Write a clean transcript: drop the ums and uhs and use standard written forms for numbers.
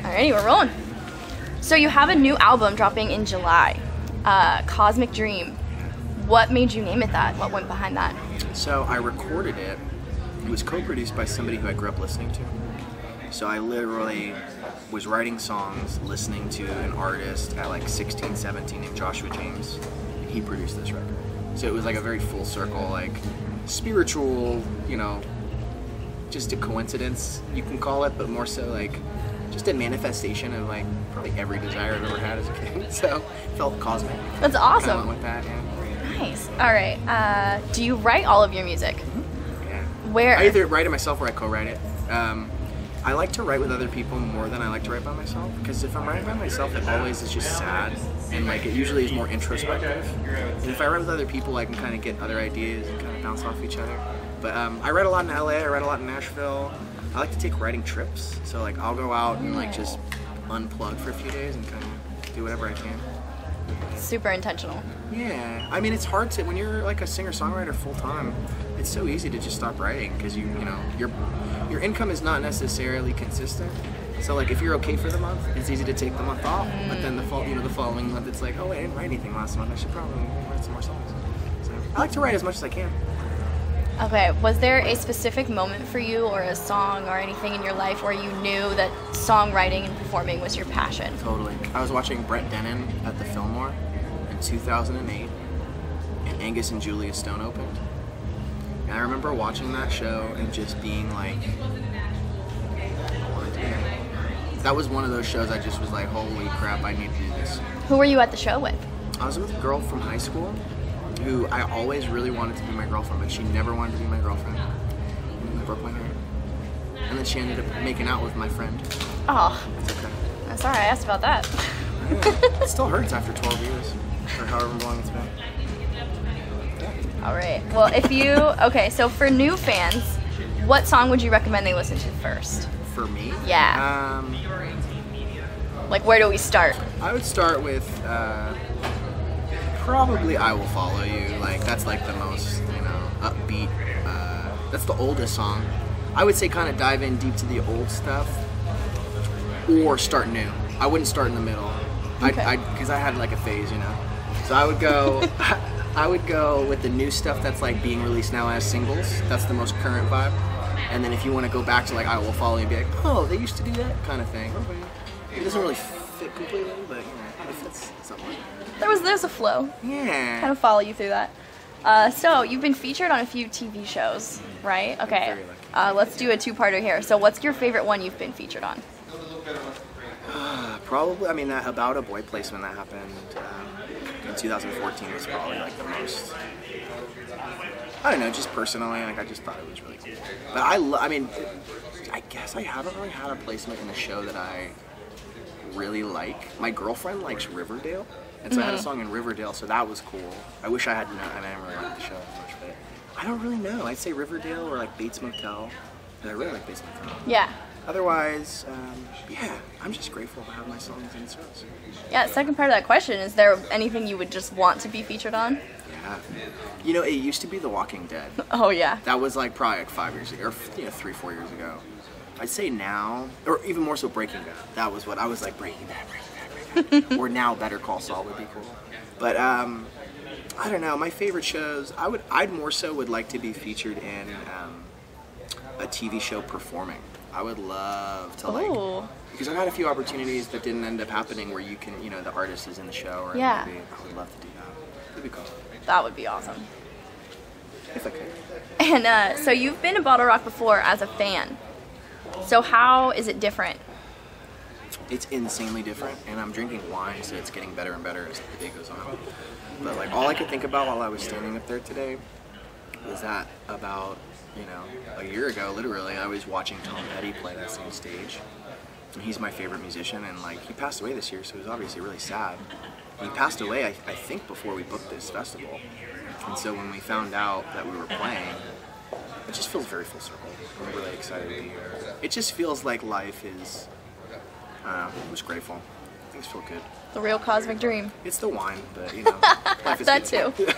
Alrighty, we're rolling. So you have a new album dropping in July, Cosmic Dream. What made you name it that? What went behind that? So I recorded it. It was co-produced by somebody who I grew up listening to. So I literally was writing songs, listening to an artist at like 16, 17 named Joshua James. And he produced this record. So it was like a very full circle, like spiritual, you know, just a coincidence, you can call it, but more so like just a manifestation of like probably every desire I've ever had as a kid. So it felt cosmic. That's awesome. Kind of went with that, yeah. Nice. All right. Do you write all of your music? Mm-hmm. Yeah. Where? I either write it myself or I co-write it. I like to write with other people more than I like to write by myself, because if I'm writing by myself, it always is just sad, and like it usually is more introspective. And if I write with other people, I can kind of get other ideas and kind of bounce off each other. But I write a lot in LA. I write a lot in Nashville. I like to take writing trips, so like I'll go out and like just unplug for a few days and kind of do whatever I can. Super intentional. Yeah, I mean it's hard to, when you're like a singer-songwriter full-time, it's so easy to just stop writing because you know your income is not necessarily consistent. So like if you're okay for the month, it's easy to take the month off. But then the following month, it's like, oh wait, I didn't write anything last month. I should probably write some more songs. So I like to write as much as I can. Okay, was there a specific moment for you or a song or anything in your life where you knew that songwriting and performing was your passion? Totally. I was watching Brett Dennen at the Fillmore in 2008, and Angus and Julia Stone opened. And I remember watching that show and just being like, I want to do that. That was one of those shows I just was like, holy crap, I need to do this. Who were you at the show with? I was with a girl from high school who I always really wanted to be my girlfriend, but she never wanted to be my girlfriend. And I broke my heart. And then she ended up making out with my friend. Oh, It's okay. I'm sorry I asked about that. Yeah. It still hurts after 12 years, or however long it's been. Yeah. All right. Well, okay, so for new fans, what song would you recommend they listen to first? For me? Yeah. Like, where do we start? I would start with probably I Will Follow You. Like, that's like the most, you know, upbeat. That's the oldest song. I would say kind of dive in deep to the old stuff, or start new. I wouldn't start in the middle. Okay. Because I had like a phase, you know. So I would go, I would go with the new stuff that's like being released now as singles. That's the most current vibe. And then if you want to go back to like I Will Follow You and be like, oh, they used to do that kind of thing. It doesn't really fit completely, but you know, it fits something like that. There's a flow. Yeah. Kind of follow you through that. So you've been featured on a few TV shows, right? Okay. Very lucky. Let's do a two-parter here. So what's your favorite one you've been featured on? Probably, I mean, that About a Boy placement that happened in 2014 was probably like the most, I don't know, just personally, like I just thought it was really cool. But I mean, I guess I haven't really had a placement in a show that I really like. My girlfriend likes Riverdale, and so I had a song in Riverdale, so that was cool. I wish I had known, I didn't really like the show as much, but I don't really know. I'd say Riverdale or like Bates Motel, but I really like Bates Motel. Yeah. Otherwise, yeah, I'm just grateful to have my songs in shows. Yeah, second part of that question, is there anything you would just want to be featured on? Yeah. You know, it used to be The Walking Dead. Oh, yeah. That was like probably like 5 years ago, or 3-4 years ago. I'd say now, or even more so Breaking Bad. That was what I was like, Breaking Bad. Or now Better Call Saul would be cool. But I don't know, my favorite shows, I'd more so would like to be featured in a TV show performing. I would love to like, because I've had a few opportunities that didn't end up happening where you can, you know, the artist is in the show or yeah. maybe. I would love to do that. It'd be cool. That would be awesome. If I could. And so you've been to BottleRock before as a fan. So how is it different? It's insanely different, and I'm drinking wine, so it's getting better and better as the day goes on. But like all I could think about while I was standing up there today was that about, you know, a year ago, literally, I was watching Tom Petty play that same stage. And he's my favorite musician, and like he passed away this year, so it was obviously really sad. He passed away, I think, before we booked this festival. And so when we found out that we were playing, it just feels very full circle. I'm really excited to be here. It just feels like life is, I don't know, I'm just grateful. Things feel good. The real cosmic dream. It's the wine, but you know, life is that good. too.